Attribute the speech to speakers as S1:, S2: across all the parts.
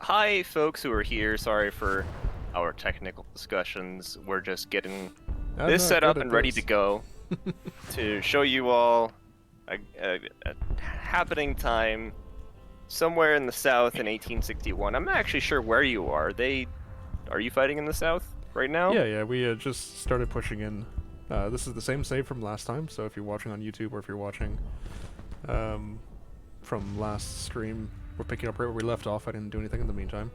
S1: Hi, folks who are here. Sorry for our technical discussions. We're just getting
S2: I'm
S1: this
S2: not
S1: set
S2: good
S1: up
S2: at
S1: and ready to
S2: this.
S1: go to show you all a happening time somewhere in the South in 1861. I'm not actually sure where you are. Are you fighting in the South right now?
S2: Yeah, we just started pushing in. This is the same save from last time, so if you're watching on YouTube or if you're watching from last stream, we're picking up right where we left off. I didn't do anything in the meantime.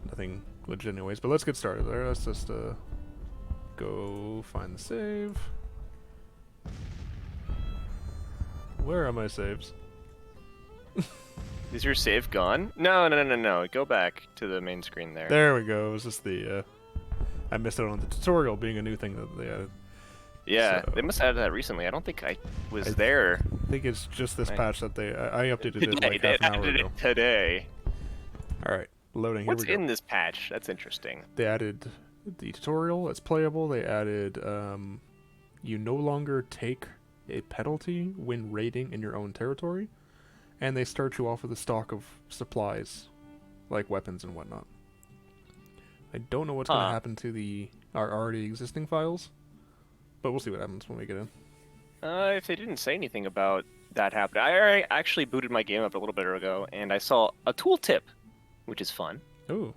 S2: Nothing legit anyways, but let's get started there. Let's just go find the save. Where are my saves?
S1: Is your save gone? No. Go back to the main screen there.
S2: There we go. It was just the, I missed out on the tutorial being a new thing that they added.
S1: Yeah,
S2: So,
S1: they must have added that recently. I don't think I was there.
S2: I think it's just this patch that I updated it
S1: Today.
S2: like
S1: They
S2: half an hour
S1: added
S2: ago.
S1: it today.
S2: Alright, loading, here
S1: What's
S2: we go.
S1: in this patch? That's interesting.
S2: They added the tutorial, it's playable. They added, you no longer take a penalty when raiding in your own territory. And they start you off with a stock of supplies, like weapons and whatnot. I don't know what's going to happen to our already existing files, but we'll see what happens when we get in.
S1: If they didn't say anything about that happening, I actually booted my game up a little bit ago, and I saw a tooltip, which is fun.
S2: Oh.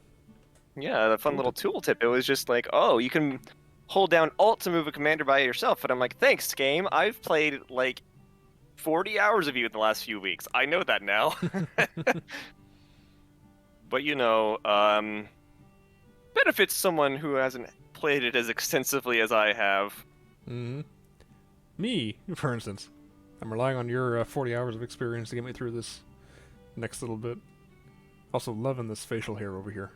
S1: Yeah, a fun little tooltip. It was just like, oh, you can hold down Alt to move a commander by yourself, and I'm like, thanks, game. I've played like 40 hours of you in the last few weeks. I know that now. But you know, benefits someone who hasn't played it as extensively as I have.
S2: Mm-hmm. Me, for instance. I'm relying on your 40 hours of experience to get me through this next little bit. Also loving this facial hair over here.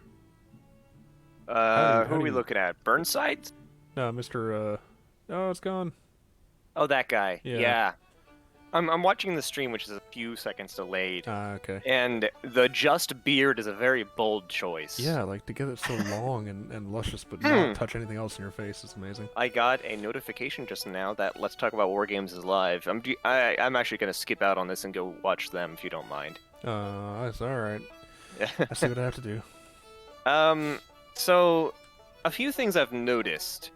S1: Who are we looking at? Burnside?
S2: No, Mr. Oh, it's gone.
S1: Oh, that guy.
S2: Yeah.
S1: Yeah. I'm watching the stream, which is a few seconds delayed.
S2: Okay.
S1: And the just beard is a very bold choice.
S2: Yeah, like to get it so long and luscious, but not touch anything else in your face is amazing.
S1: I got a notification just now that Let's Talk About Wargames is live. I'm actually going to skip out on this and go watch them if you don't mind.
S2: That's alright. I see what I have to do.
S1: So, a few things I've noticed.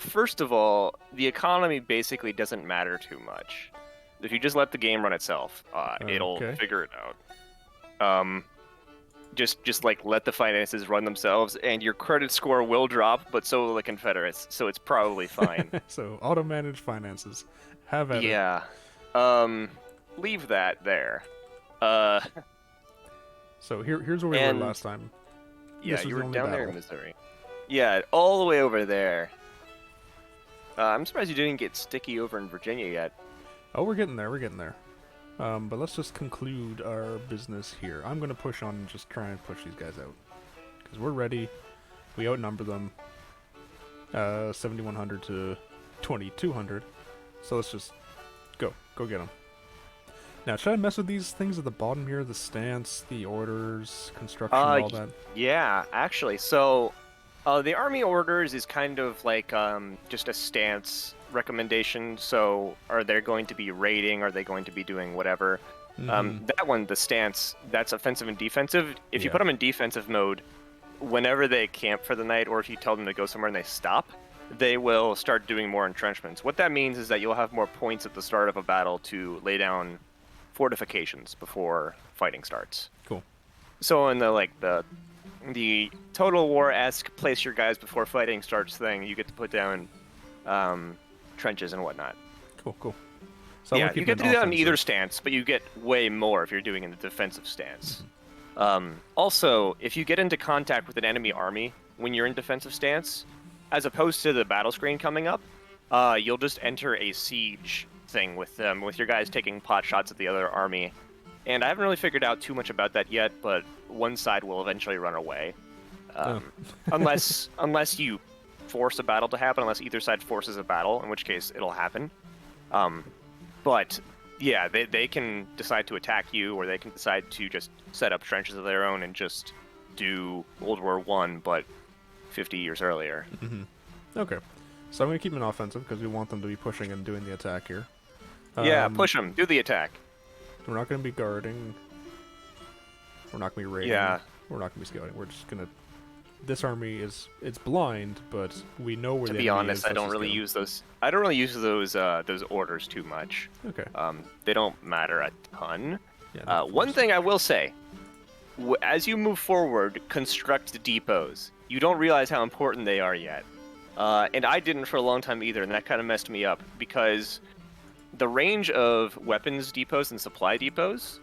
S1: First of all, the economy basically doesn't matter too much. If you just let the game run itself, it'll figure it out. Just like let the finances run themselves, and your credit score will drop, but so will the Confederates, so it's probably fine.
S2: So auto-managed finances, have at it.
S1: Yeah. Leave that there.
S2: So here's where we were last time.
S1: Yeah, you were down there in Missouri. Yeah, all the way over there. I'm surprised you didn't get sticky over in Virginia yet.
S2: Oh, we're getting there. But let's just conclude our business here. I'm going to push on and just try and push these guys out. Because we're ready. We outnumber them. 7,100 to 2,200. So let's just go. Go get them. Now, should I mess with these things at the bottom here? The stance, the orders, construction, all that?
S1: Yeah, actually. So, the army orders is kind of like just a stance recommendation. So are they going to be raiding? Are they going to be doing whatever? That one, the stance, that's offensive and defensive. If you put them in defensive mode, whenever they camp for the night, or if you tell them to go somewhere and they stop, they will start doing more entrenchments. What that means is that you'll have more points at the start of a battle to lay down fortifications before fighting starts.
S2: Cool.
S1: So in the Total War-esque place your guys before fighting starts thing, you get to put down trenches and whatnot.
S2: Cool. So
S1: yeah, you get to do that in either stance, but you get way more if you're doing in the defensive stance. Also, if you get into contact with an enemy army when you're in defensive stance, as opposed to the battle screen coming up, you'll just enter a siege thing with them, with your guys taking pot shots at the other army. And I haven't really figured out too much about that yet, but one side will eventually run away. unless you force a battle to happen, unless either side forces a battle, in which case it'll happen. But yeah, they can decide to attack you, or they can decide to just set up trenches of their own and just do World War I, but 50 years earlier.
S2: Okay. So I'm going to keep them offensive, because we want them to be pushing and doing the attack here.
S1: Yeah, push them. Do the attack.
S2: We're not going to be guarding. We're not gonna be raiding.
S1: Yeah.
S2: We're not gonna be scouting. We're just gonna. This army it's blind, but we know where
S1: To
S2: the
S1: be
S2: enemy
S1: honest,
S2: is.
S1: I don't really use those. I don't really use those orders too much.
S2: Okay.
S1: They don't matter a ton.
S2: Yeah.
S1: One thing I will say, as you move forward, construct the depots. You don't realize how important they are yet. And I didn't for a long time either, and that kind of messed me up because the range of weapons depots and supply depots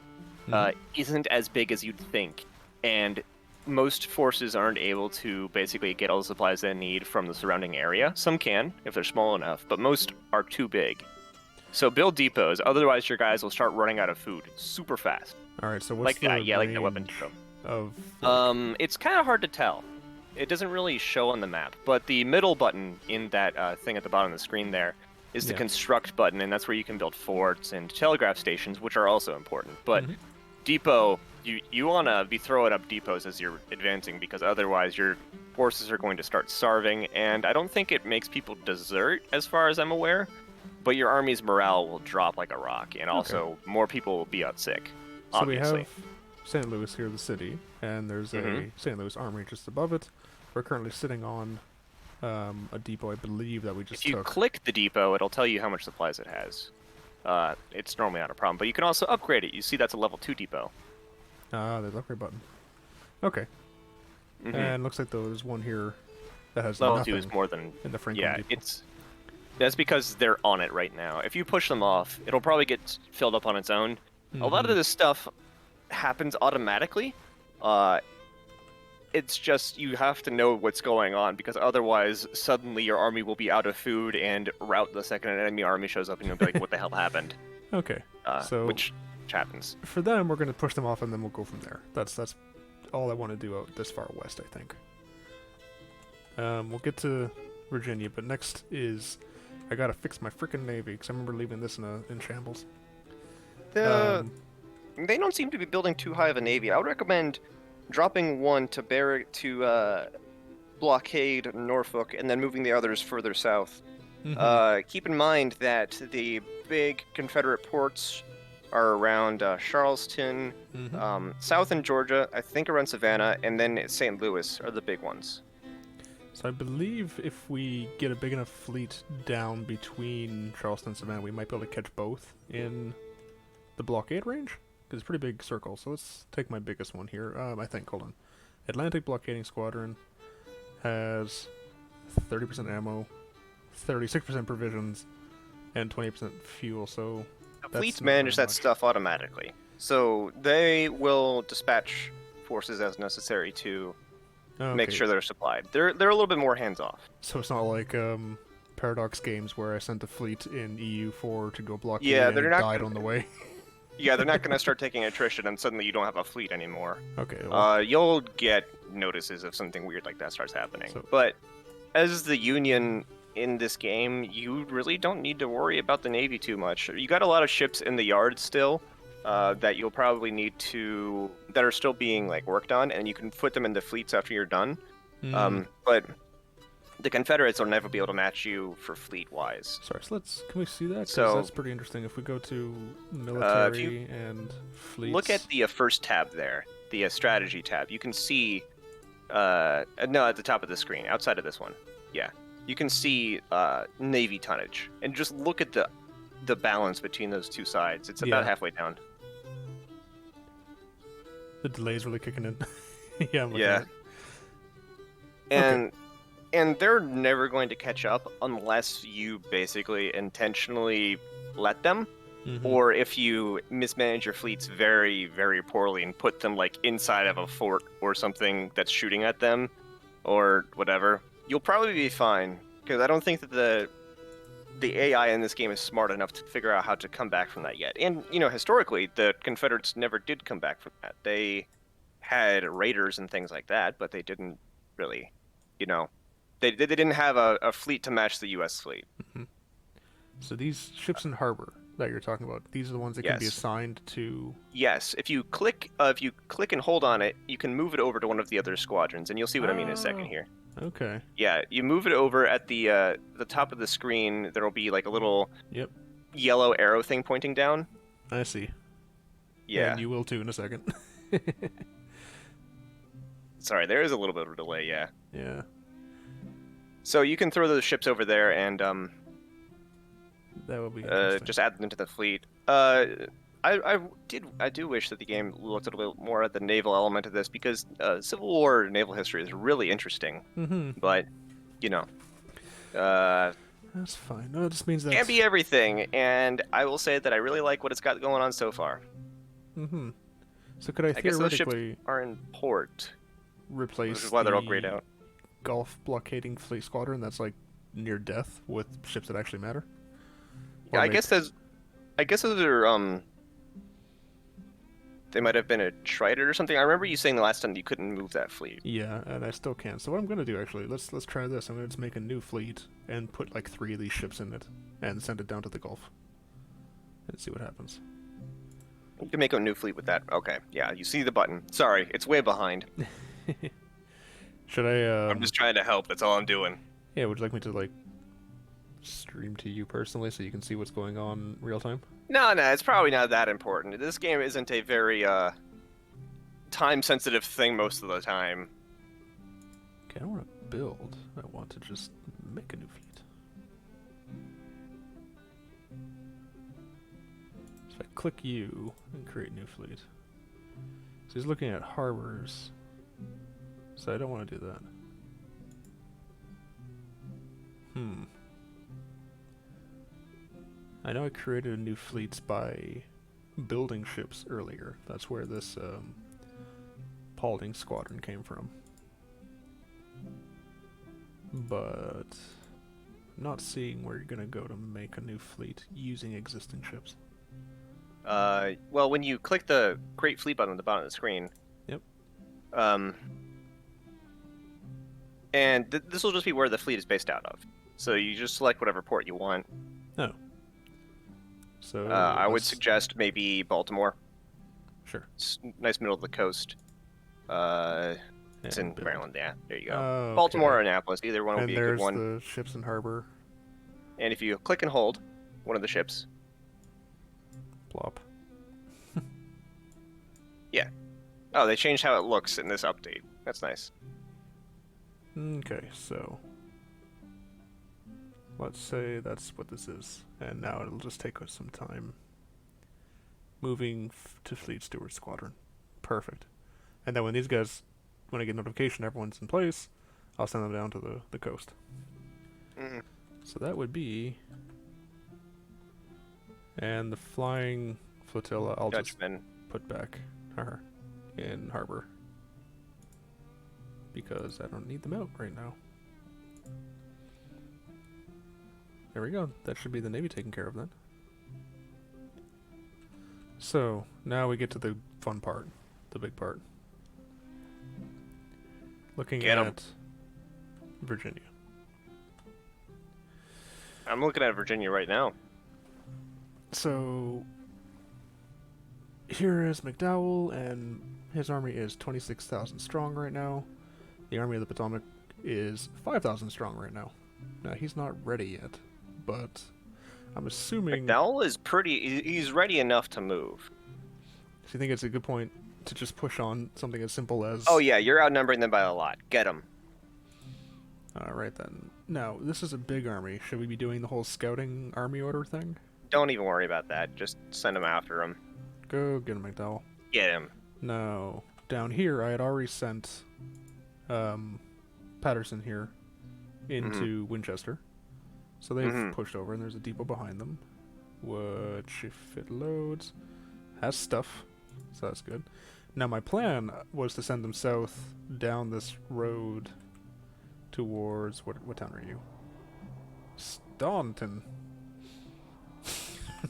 S1: isn't as big as you'd think, and most forces aren't able to basically get all the supplies they need from the surrounding area. Some can, if they're small enough, but most are too big. So build depots, otherwise your guys will start running out of food super fast.
S2: All right. So what's
S1: Like
S2: the
S1: that, yeah, like that weapon
S2: range
S1: depot.
S2: of?
S1: It's kind of hard to tell. It doesn't really show on the map, but the middle button in that thing at the bottom of the screen there is the construct button, and that's where you can build forts and telegraph stations, which are also important. But depot, you want to be throwing up depots as you're advancing, because otherwise your forces are going to start starving, and I don't think it makes people desert, as far as I'm aware, but your army's morale will drop like a rock, and also more people will be out sick, obviously.
S2: So we have St. Louis here, the city, and there's a St. Louis army just above it. We're currently sitting on a depot, I believe, that we just took.
S1: If you click the depot, it'll tell you how much supplies it has. It's normally not a problem, but you can also upgrade it. You see that's a level 2 depot.
S2: Ah, there's the upgrade button. Okay. And looks like there's one here that has
S1: level
S2: nothing
S1: 2 is more than...
S2: in the Franklin depot.
S1: That's because they're on it right now. If you push them off, it'll probably get filled up on its own. A lot of this stuff happens automatically. It's just you have to know what's going on, because otherwise suddenly your army will be out of food and rout the second an enemy army shows up, and you'll be like, what the hell happened?
S2: Okay. So
S1: which happens.
S2: For them, we're going to push them off, and then we'll go from there. That's all I want to do out this far west, I think. We'll get to Virginia, but next is I gotta fix my frickin' navy, because I remember leaving this in shambles.
S3: They don't seem to be building too high of a navy. I would recommend dropping one to blockade Norfolk, and then moving the others further south. Keep in mind that the big Confederate ports are around Charleston, south in Georgia, I think around Savannah, and then St. Louis are the big ones.
S2: So I believe if we get a big enough fleet down between Charleston and Savannah, we might be able to catch both in the blockade range, because it's a pretty big circle. So let's take my biggest one here. I think, hold on. Atlantic Blockading Squadron has 30% ammo, 36% provisions, and 20% fuel, so...
S3: The fleets manage that stuff automatically, so they will dispatch forces as necessary to make sure they're supplied. They're a little bit more hands-off.
S2: So it's not like Paradox Games where I sent a fleet in EU4 to go blockade and
S3: they're not
S2: died on the way.
S3: Yeah, they're not going to start taking attrition and suddenly you don't have a fleet anymore.
S2: Okay. Well,
S3: you'll get notices if something weird like that starts happening.
S2: So,
S3: but as the Union in this game, you really don't need to worry about the Navy too much. You got a lot of ships in the yard still that you'll probably need to... that are still being like worked on, and you can put them into fleets after you're done. But the Confederates will never be able to match you for fleet-wise.
S2: sorry, so can we see that? 'Cause
S3: So,
S2: that's pretty interesting. If we go to military and fleets...
S3: look at the first tab there, the strategy tab. You can see... no, at the top of the screen, outside of this one. Yeah. You can see Navy tonnage. And just look at the balance between those two sides. It's about halfway down.
S2: The delay's really kicking in. Yeah, I'm looking
S3: Yeah.
S2: at it.
S3: And they're never going to catch up unless you basically intentionally let them, or if you mismanage your fleets very, very poorly and put them like inside of a fort or something that's shooting at them, or whatever. You'll probably be fine, because I don't think that the AI in this game is smart enough to figure out how to come back from that yet. And, you know, historically, the Confederates never did come back from that. They had raiders and things like that, but they didn't really, you know... They didn't have a fleet to match the U.S. fleet.
S2: So these ships in harbor that you're talking about, these are the ones that can be assigned to...
S3: Yes, if you click and hold on it, you can move it over to one of the other squadrons, and you'll see what I mean in a second here.
S2: Okay.
S3: Yeah, you move it over at the top of the screen. There'll be like a little yellow arrow thing pointing down.
S2: I see.
S3: Yeah.
S2: And you will too in a second.
S3: Sorry, there is a little bit of a delay, yeah.
S2: Yeah.
S3: So you can throw those ships over there and
S2: That would be interesting.
S3: just add them to the fleet. I do wish that the game looked a little bit more at the naval element of this, because Civil War naval history is really interesting.
S2: Mm-hmm.
S3: But, you know,
S2: That's fine. No, it just means that...
S3: can't be everything, and I will say that I really like what it's got going on so far.
S2: Mm-hmm. So could I
S3: I guess those ships
S2: theoretically
S3: are in port,
S2: replace
S3: which is why they're all
S2: the
S3: grayed out.
S2: Gulf blockading fleet squadron that's like near death with ships that actually matter? Or
S3: Yeah,
S2: make-
S3: I guess those are they might have been a Trident or something. I remember you saying the last time you couldn't move that fleet.
S2: Yeah, and I still can. So what I'm gonna do actually, let's try this. I'm gonna just make a new fleet and put like 3 of these ships in it and send it down to the Gulf and see what happens.
S3: You can make a new fleet with that. Okay, yeah, you see the button. Sorry, it's way behind.
S2: Should I?
S3: I'm just trying to help. That's all I'm doing.
S2: Yeah, would you like me to like stream to you personally so you can see what's going on real time?
S3: No, it's probably not that important. This game isn't a very time-sensitive thing most of the time.
S2: Okay, I don't want to build. I want to just make a new fleet. So if I click you and create new fleet. So he's looking at harbors. So I don't want to do that. I know I created a new fleet by building ships earlier. That's where this Paulding squadron came from. But I'm not seeing where you're gonna go to make a new fleet using existing ships.
S3: Well, when you click the Create Fleet button at the bottom of the screen.
S2: Yep.
S3: And this will just be where the fleet is based out of. So you just select whatever port you want.
S2: Oh. So
S3: I would
S2: let's-
S3: suggest maybe Baltimore.
S2: Sure.
S3: It's nice middle of the coast. It's
S2: And
S3: in
S2: build.
S3: Maryland, yeah. There you go.
S2: Oh,
S3: Baltimore or
S2: okay.
S3: Annapolis, either one would
S2: And
S3: be a good
S2: there's
S3: one.
S2: the ships in harbor.
S3: And if you click and hold one of the ships,
S2: Plop.
S3: oh, they changed how it looks in this update. That's nice.
S2: Okay, so let's say that's what this is, and now it'll just take us some time moving to Fleet Steward Squadron. Perfect. And then when these guys, when I get notification everyone's in place, I'll send them down to the coast.
S3: Mhm.
S2: So that would be, and the flying flotilla I'll just
S3: Dutchman.
S2: put back in harbor because I don't need them out right now. There we go. That should be the Navy taken care of then. So now we get to the fun part, the big part. Looking
S3: Get 'em.
S2: at Virginia.
S3: I'm looking at Virginia right now.
S2: So here is McDowell, and his army is 26,000 strong right now. The Army of the Potomac is 5,000 strong right now. Now, he's not ready yet, but I'm assuming...
S3: McDowell is he's ready enough to move.
S2: Do you think it's a good point to just push on something as simple as...
S3: Oh yeah, you're outnumbering them by a lot. Get them.
S2: Alright then. Now, this is a big army. Should we be doing the whole scouting army order thing?
S3: Don't even worry about that. Just send them after him.
S2: Go get him, McDowell.
S3: Get him.
S2: No. Down here, I had already sent Patterson here into Winchester. So they've pushed over, and there's a depot behind them, which, if it loads, has stuff. So that's good. Now, my plan was to send them south down this road towards... What town are you? Staunton.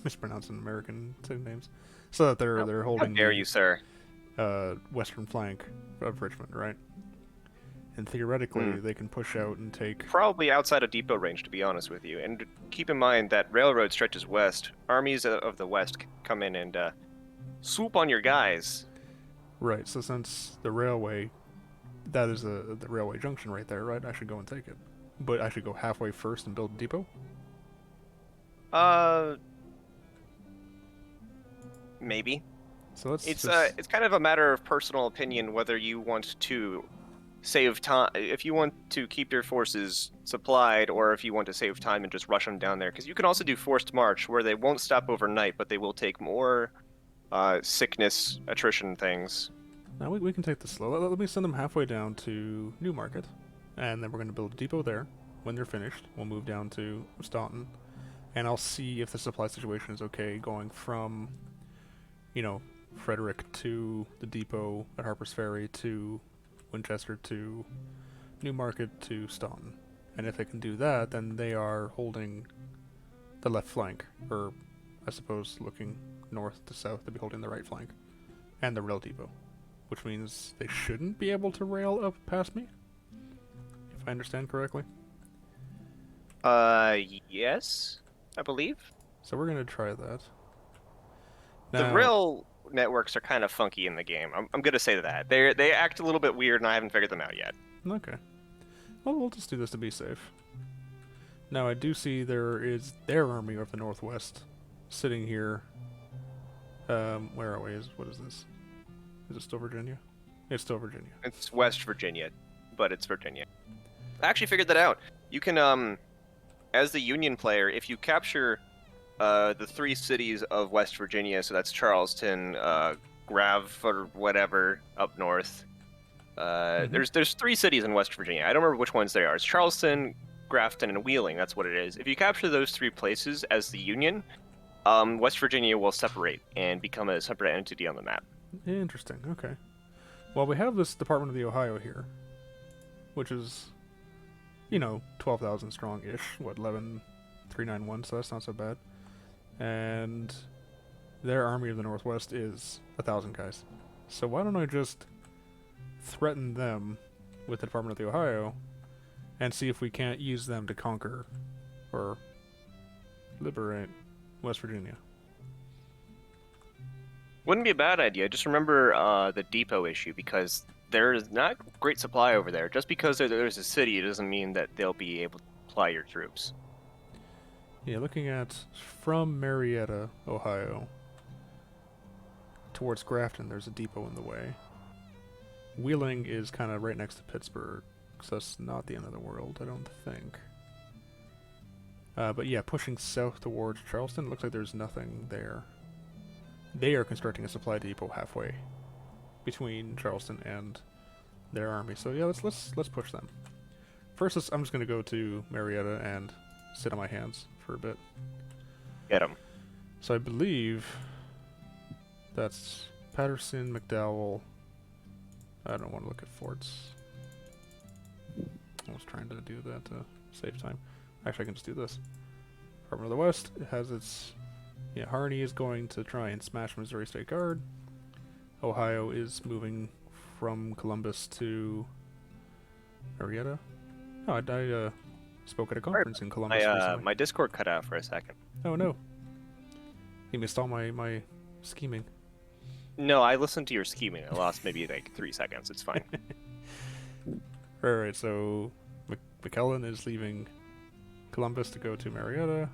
S2: Mispronouncing American names. So that they're holding...
S3: How dare you, sir?
S2: Western flank of Richmond, right? And theoretically, they can push out and take...
S3: Probably outside of depot range, to be honest with you. And keep in mind that railroad stretches west. Armies of the west come in and swoop on your guys.
S2: Right, so since the railway... That is the railway junction right there, right? I should go and take it. But I should go halfway first and build a depot?
S3: Maybe.
S2: So let's
S3: It's
S2: just...
S3: it's kind of a matter of personal opinion whether you want to save time, if you want to keep your forces supplied, or if you want to save time and just rush them down there, because you can also do forced march, where they won't stop overnight, but they will take more sickness, attrition things.
S2: Now we can take this slow. Let me send them halfway down to Newmarket, and then we're going to build a depot there. When they're finished, we'll move down to Staunton, and I'll see if the supply situation is okay going from, you know, Frederick to the depot at Harper's Ferry to Winchester to Newmarket to Staunton. And if they can do that, then they are holding the left flank, or I suppose looking north to south, they'll be holding the right flank, and the rail depot, which means they shouldn't be able to rail up past me, if I understand correctly.
S3: Yes, I believe.
S2: So we're gonna try that.
S3: The
S2: Now,
S3: rail networks are kind of funky in the game. I'm gonna say that they act a little bit weird, and I haven't figured them out yet.
S2: okay. Well, we'll just do this to be safe. Now, I do see there is their army of the Northwest sitting here. Where are we? What is this? Is it still Virginia? It's still Virginia.
S3: It's West Virginia, but it's Virginia. I actually figured that out. You can, as the Union player, if you capture the 3 cities of West Virginia, so that's Charleston, Grav, or whatever, up north. There's 3 cities in West Virginia. I don't remember which ones they are. It's Charleston, Grafton, and Wheeling. That's what it is. If you capture those 3 places as the Union, West Virginia will separate and become a separate entity on the map.
S2: Interesting, okay. Well, we have this Department of the Ohio here, which is, 12,000 strong-ish. What, 11,391, so that's not so bad. And their Army of the Northwest is 1,000 guys. So why don't I just threaten them with the Department of the Ohio and see if we can't use them to conquer or liberate West Virginia.
S3: Wouldn't be a bad idea. Just remember the depot issue, because there's not great supply over there. Just because there's a city, it doesn't mean that they'll be able to supply your troops.
S2: Yeah, looking at from Marietta, Ohio, towards Grafton, there's a depot in the way. Wheeling is kind of right next to Pittsburgh, so that's not the end of the world, I don't think. But yeah, pushing south towards Charleston, it looks like there's nothing there. They are constructing a supply depot halfway between Charleston and their army. So yeah, let's push them. First, I'm just going to go to Marietta and sit on my hands for a bit.
S3: Get them.
S2: So I believe that's Patterson, McDowell. I don't want to look at forts. I was trying to do that to save time. Actually, I can just do this. Department of the West, it has its... Yeah, Harney is going to try and smash Missouri State Guard. Ohio is moving from Columbus to Marietta. Oh, I spoke at a conference in Columbus recently.
S3: My Discord cut out for a second.
S2: Oh no. You missed all my scheming.
S3: No, I listened to your scheming. I lost maybe like 3 seconds. It's fine.
S2: Alright, so McKellen is leaving Columbus to go to Marietta.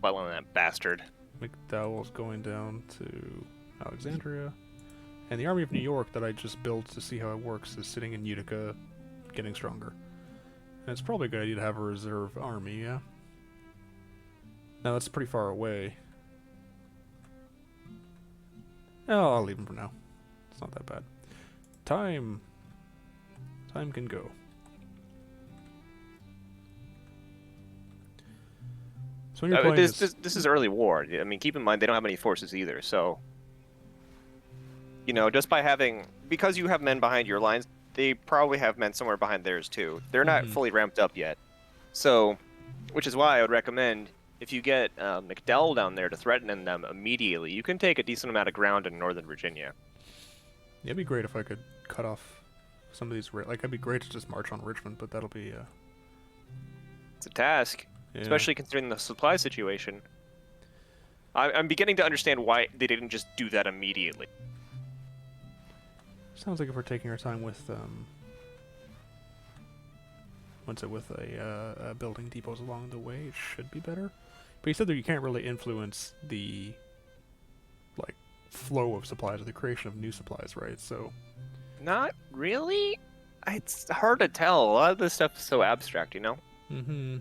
S3: Well, that bastard.
S2: McDowell's going down to Alexandria. And the Army of New York that I just built to see how it works is sitting in Utica, getting stronger. And it's probably a good idea to have a reserve army, yeah? Now, that's pretty far away. Oh, I'll leave them for now. It's not that bad. Time can go. So when you're playing
S3: this is early war. I mean, keep in mind they don't have any forces either. So, just by because you have men behind your lines, they probably have men somewhere behind theirs too. They're not fully ramped up yet. So, which is why I would recommend if you get McDowell down there to threaten them immediately, you can take a decent amount of ground in Northern Virginia.
S2: Yeah, it'd be great if I could cut off some of these. It'd be great to just march on Richmond, but that'll be.
S3: It's a task.
S2: Yeah.
S3: Especially considering the supply situation. I'm beginning to understand why they didn't just do that immediately.
S2: Sounds like if we're taking our time with building depots along the way, it should be better. But you said that you can't really influence the flow of supplies or the creation of new supplies, right? So
S3: not really. It's hard to tell. A lot of this stuff is so abstract, you know?
S2: Mm-hmm.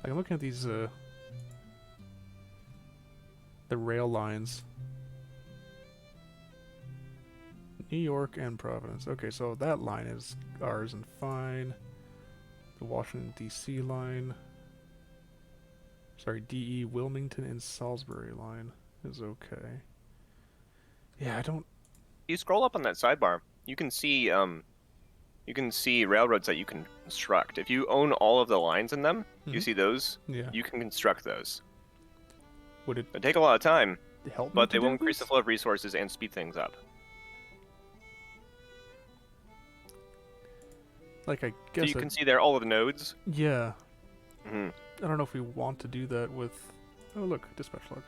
S2: I'm looking at these, the rail lines. New York and Providence. Okay, so that line is ours and fine. The Washington, D.C. line. Sorry, D.E. Wilmington and Salisbury line is okay. Yeah, I don't...
S3: You scroll up on that sidebar, you can see railroads that you can construct. If you own all of the lines in them, you see those?
S2: Yeah.
S3: You can construct those.
S2: Would it
S3: It'd take a lot of time,
S2: help me
S3: but
S2: to
S3: they will
S2: do
S3: increase the
S2: this?
S3: flow of resources and speed things up.
S2: Like, I
S3: So
S2: guess
S3: you can see there all of the nodes.
S2: Yeah.
S3: Hmm.
S2: I don't know if we want to do that with... Oh, look, dispatch log.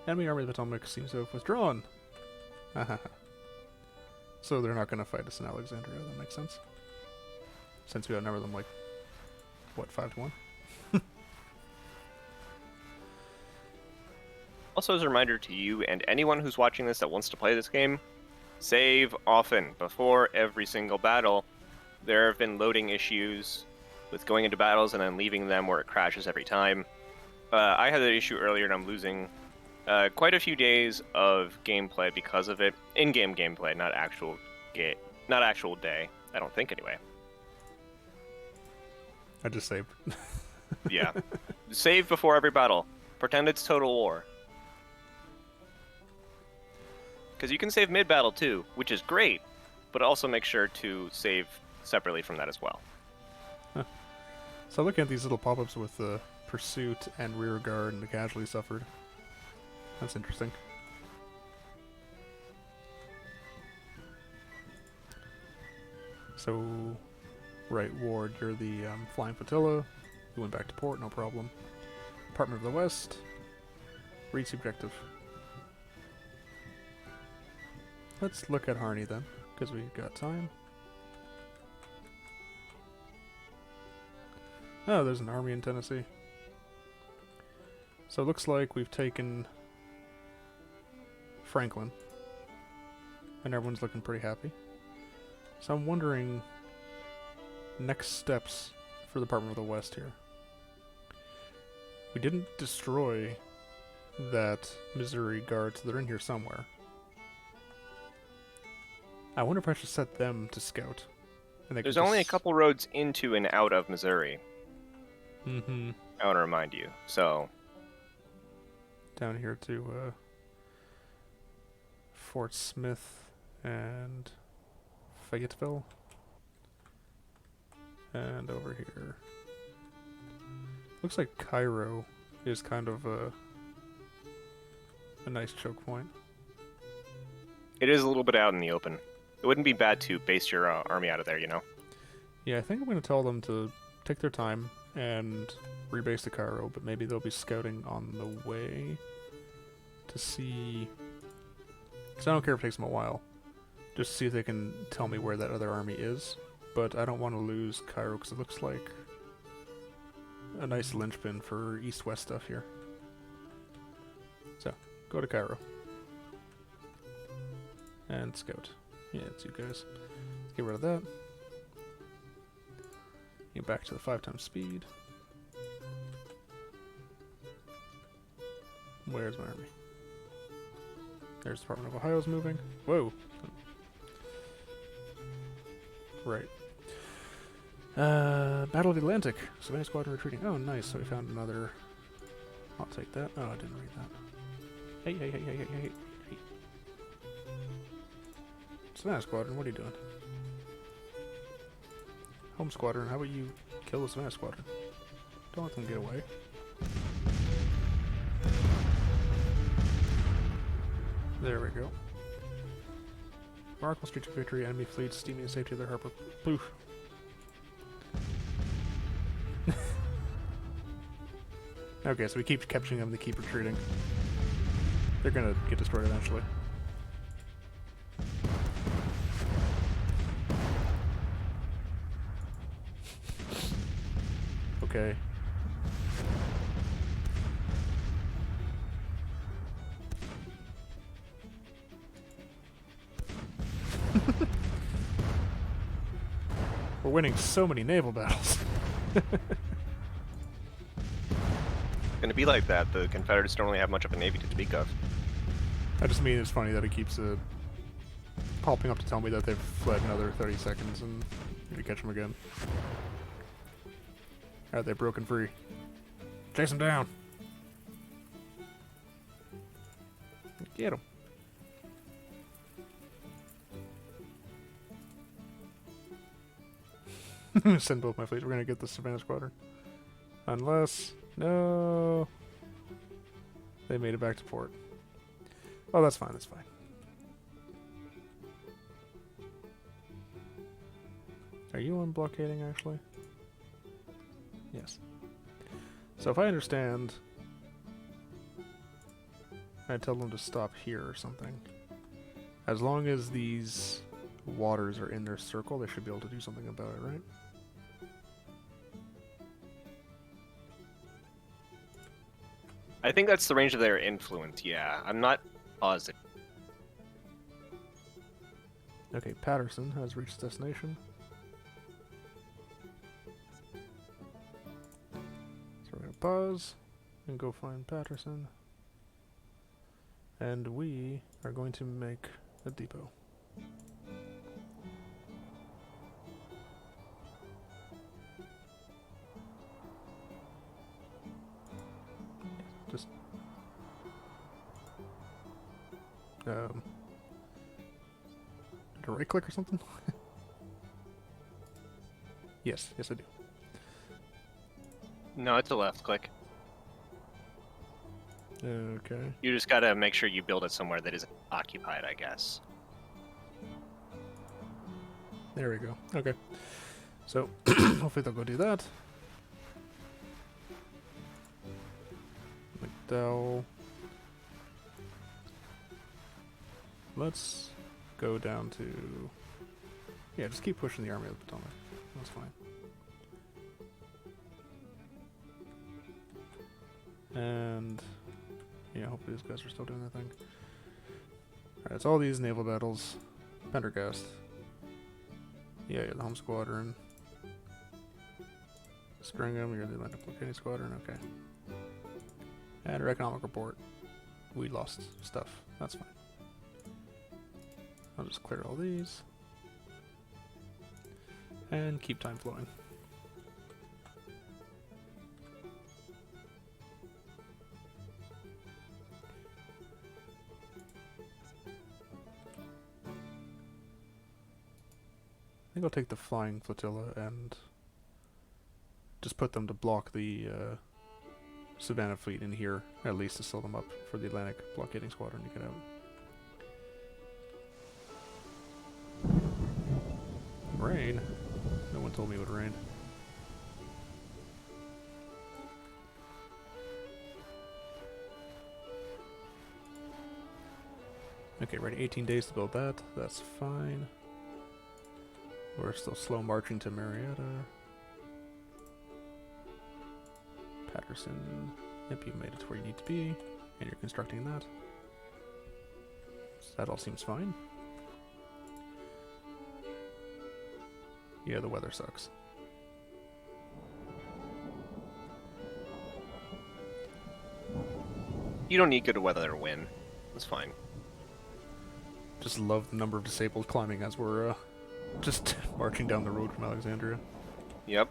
S2: Enemy army of the Potomac seems to have withdrawn. So they're not going to fight us in Alexandria. That makes sense. Since we outnumber them, like, what, 5-1?
S3: Also, as a reminder to you and anyone who's watching this that wants to play this game, save often before every single battle. There have been loading issues with going into battles and then leaving them where it crashes every time. I had that issue earlier and I'm losing quite a few days of gameplay because of it. In-game gameplay, not actual day. I don't think anyway.
S2: I just saved.
S3: Yeah. Save before every battle. Pretend it's Total War. Because you can save mid-battle too, which is great, but also make sure to save separately from that as well.
S2: Huh. So looking at these little pop-ups with the pursuit and rear guard and the casualty suffered. That's interesting. So, right, Ward, you're the flying flotilla. You went back to port, no problem. Department of the West. Reach objective. Let's look at Harney then, because we've got time. Oh, there's an army in Tennessee. So it looks like we've taken Franklin. And everyone's looking pretty happy. So I'm wondering next steps for the Department of the West here. We didn't destroy that Missouri Guard, so they're in here somewhere. I wonder if I should set them to scout. And
S3: There's only a couple roads into and out of Missouri.
S2: Mm-hmm.
S3: I want to remind you. So
S2: Down here to Fort Smith and Fayetteville. And over here. Looks like Cairo is kind of a nice choke point.
S3: it is a little bit out in the open. It wouldn't be bad to base your army out of there, you know?
S2: Yeah, I think I'm going to tell them to take their time and rebase to Cairo, but maybe they'll be scouting on the way to see... Because I don't care if it takes them a while. Just to see if they can tell me where that other army is. But I don't want to lose Cairo because it looks like a nice linchpin for east-west stuff here. So, go to Cairo. And scout. Yeah, it's you guys. Let's get rid of that. Get back to the 5 times speed. Where's my army? There's the Department of Ohio's moving. Whoa! Right. Battle of the Atlantic. Savannah Squadron retreating. Oh, nice. So we found another... I'll take that. Oh, I didn't read that. Hey, hey, hey, hey, hey, hey, hey. Savannah Squadron, what are you doing? Home Squadron, how about you kill the Savannah Squadron? Don't let them get away. There we go. Remarkable streets of victory, enemy fleets steaming to safety of their harbor. Poof. Okay, so we keep capturing them, they keep retreating. They're gonna get destroyed eventually. Okay. We're winning so many naval battles.
S3: Gonna be like that. The Confederates don't really have much of a navy to speak of.
S2: I just mean it's funny that it keeps popping up to tell me that they've fled another 30 seconds and need to catch them again. Alright, they've broken free. Chase them down. Get them. Send both my fleets. We're gonna get the Savannah Squadron. Unless... No... They made it back to port. Oh, that's fine, that's fine. Are you on blockading, actually? Yes. So if I understand... I tell them to stop here or something. As long as these waters are in their circle, they should be able to do something about it, right?
S3: I think that's the range of their influence, yeah. I'm not positive.
S2: Okay, Patterson has reached destination. So we're gonna pause and go find Patterson. And we are going to make a depot. Just did I right click or something? Yes, I do.
S3: No, it's a left click.
S2: Okay.
S3: You just gotta make sure you build it somewhere that isn't occupied, I guess.
S2: There we go. Okay. So, hopefully they'll go do that. McDowell. Let's go down to... Yeah, just keep pushing the Army of the Potomac. That's fine. And... yeah, hopefully these guys are still doing their thing. Alright, it's all these naval battles. Pendergast. Yeah, you're the home squadron. Stringham, you're the Atlantic Blockading Squadron, okay. And our economic report. We lost stuff. That's fine. I'll just clear all these. And keep time flowing. I think I'll take the flying flotilla and just put them to block the Savannah fleet in here, at least to slow them up for the Atlantic blockading squadron to get out. Rain? No one told me it would rain. Okay, ready. 18 days to build that. That's fine. We're still slow marching to Marietta. Patterson. Yep, you made it to where you need to be. And you're constructing that. So that all seems fine. Yeah, the weather sucks.
S3: You don't need good weather to win. That's fine.
S2: Just love the number of disabled climbing as we're just marching down the road from Alexandria.
S3: Yep.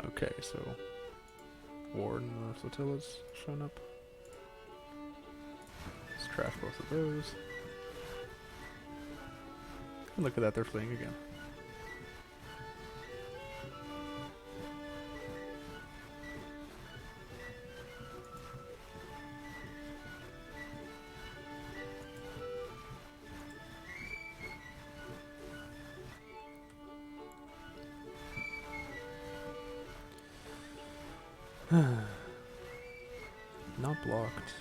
S2: Okay, so Ward and the flotilla's shown up. Let's trash both of those. And look at that, they're fleeing again. Not blocked.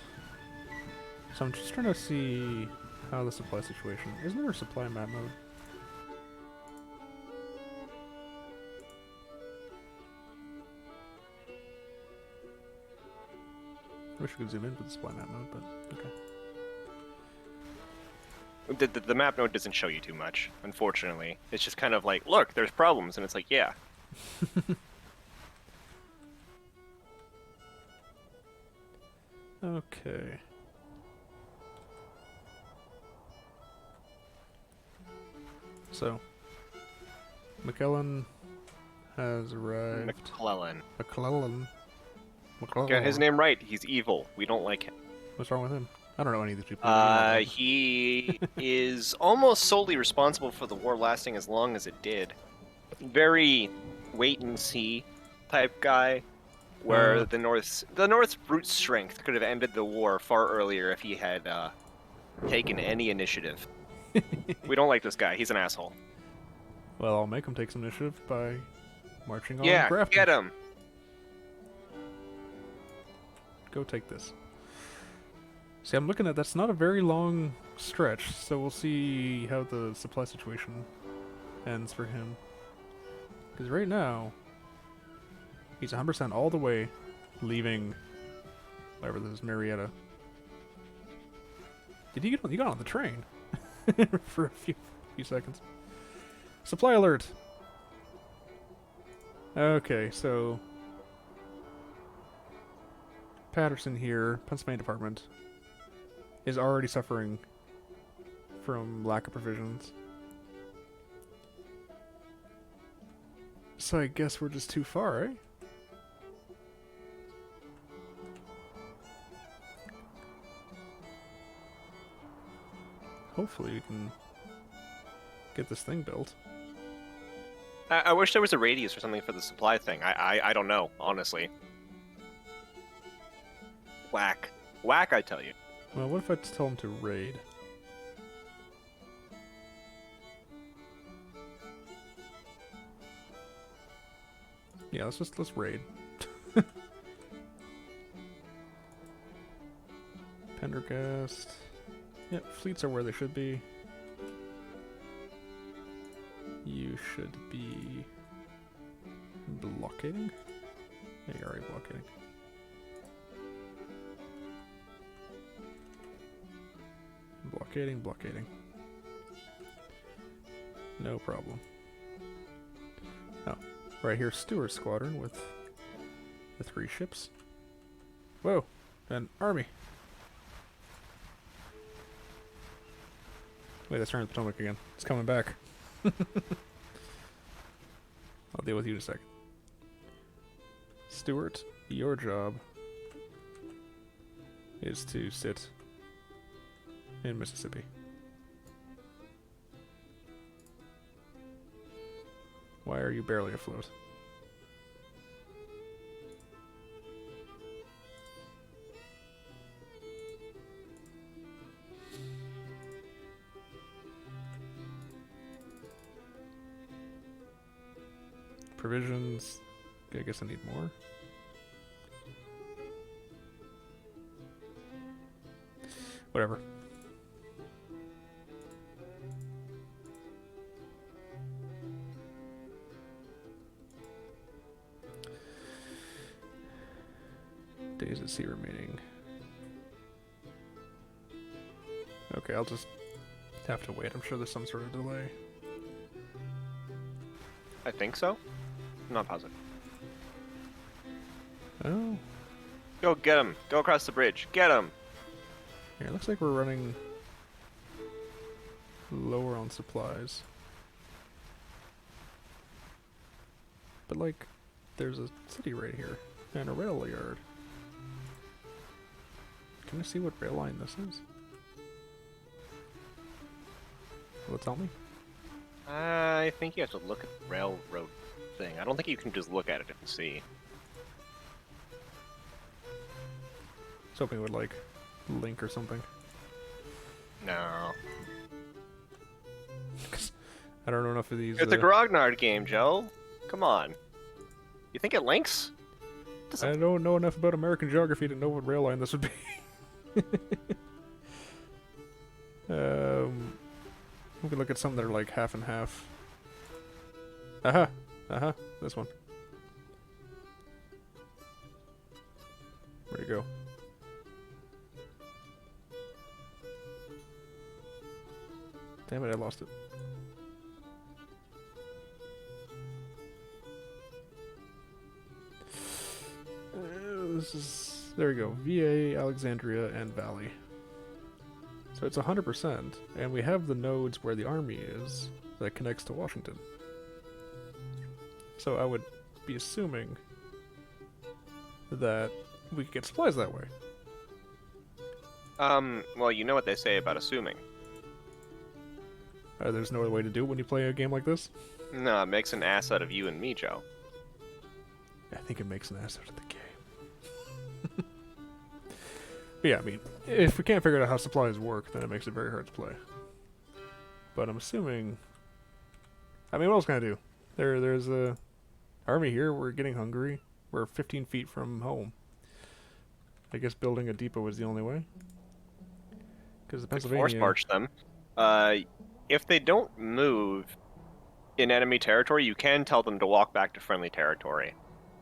S2: So I'm just trying to see how the supply situation... Isn't there a supply map mode? I wish we could zoom in with the supply map mode, but okay.
S3: The map node doesn't show you too much, unfortunately. It's just kind of like, look, there's problems, and it's like, yeah.
S2: Okay. So, McKellen has arrived.
S3: McClellan.
S2: McClellan.
S3: Get his name right. He's evil. We don't like him.
S2: What's wrong with him? I don't know any of these people.
S3: He is almost solely responsible for the war lasting as long as it did. Very wait and see type guy, where the North's brute strength could have ended the war far earlier if he had taken any initiative. We don't like this guy. He's an asshole.
S2: Well, I'll make him take some initiative by marching on
S3: Yeah,
S2: Grafton.
S3: get him.
S2: Go take this. See, I'm looking at that's not a very long stretch, so we'll see how the supply situation ends for him. Because right now, he's 100% all the way leaving, whatever this is, Marietta. Did he get on? He got on the train for a few seconds. Supply alert! Okay, so Patterson here, Pennsylvania Department, is already suffering from lack of provisions. So I guess we're just too far, eh? Hopefully we can get this thing built.
S3: I wish there was a radius or something for the supply thing. I don't know, honestly. Whack. Whack, I tell you.
S2: Well, what if I tell him to raid? Yeah, let's raid. Pendergast. Yep, fleets are where they should be. You should be blockading? Yeah, you're already blockading. Blockading. No problem. Oh, right here, Stewart Squadron with the 3 ships. Whoa, an army. Wait, that's turning the Potomac again. It's coming back. I'll deal with you in a second. Stewart, your job is to sit in Mississippi. Why are you barely afloat? Provisions. I guess I need more. Whatever. Days at sea remaining. Okay, I'll just have to wait. I'm sure there's some sort of delay.
S3: I think so. I'm not positive.
S2: Oh.
S3: Go get him. Go across the bridge. Get him.
S2: Yeah, it looks like we're running lower on supplies. But, like, there's a city right here and a rail yard. Can I see what rail line this is? Will it tell me?
S3: I think you have to look at the railroad thing. I don't think you can just look at it and see.
S2: I was hoping it would, like, link or something.
S3: No.
S2: 'Cause I don't know enough of these.
S3: It's a Grognard game, Joe. Come on. You think it links?
S2: I don't know enough about American geography to know what rail line this would be. We could look at some that are like half and half. Aha! Aha! This one. Where'd it go? Damn it, I lost it. This is... There we go. VA, Alexandria, and Valley. So it's 100%, and we have the nodes where the army is that connects to Washington. So I would be assuming that we could get supplies that way.
S3: Well, you know what they say about assuming.
S2: There's no other way to do it when you play a game like this?
S3: No, it makes an ass out of you and me, Joe.
S2: I think it makes an ass out of the game. But yeah, I mean, if we can't figure out how supplies work, then it makes it very hard to play. But I'm assuming... I mean, what else can I do? There's a army here, we're getting hungry. We're 15 feet from home. I guess building a depot is the only way. Because the Pennsylvania...
S3: Force march them. If they don't move in enemy territory, you can tell them to walk back to friendly territory.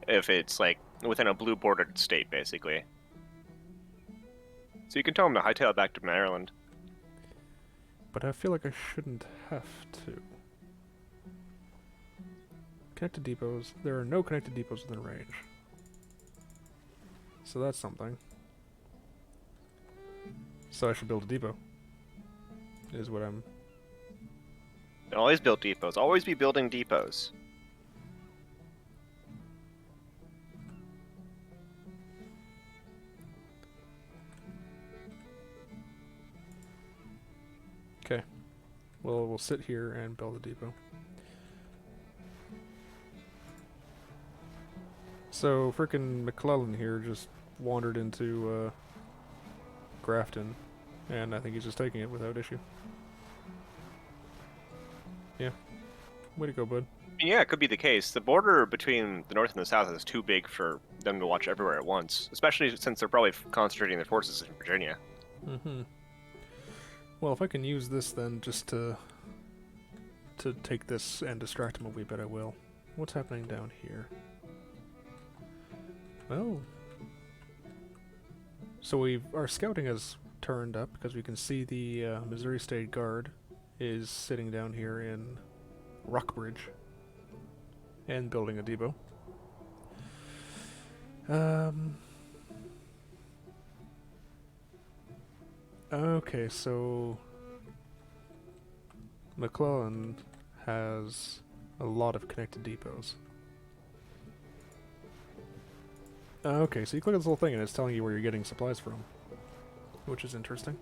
S3: If it's, like, within a blue-bordered state, basically. So you can tell them to hightail back to Maryland.
S2: But I feel like I shouldn't have to. Connected depots. There are no connected depots within range. So that's something. So I should build a depot. Is what I'm...
S3: Always build depots. Always be building depots.
S2: Okay. Well, we'll sit here and build a depot. So, frickin' McClellan here just wandered into Grafton, and I think he's just taking it without issue. Yeah. Way to go, bud.
S3: Yeah, it could be the case. The border between the north and the south is too big for them to watch everywhere at once, especially since they're probably concentrating their forces in Virginia.
S2: Mm-hmm. Well, if I can use this then just to take this and distract him a wee bit, I will. What's happening down here? Oh. So our scouting has turned up because we can see the Missouri State Guard is sitting down here in Rockbridge and building a depot. Okay, so McClellan has a lot of connected depots. Okay, so you click on this whole thing and it's telling you where you're getting supplies from, which is interesting.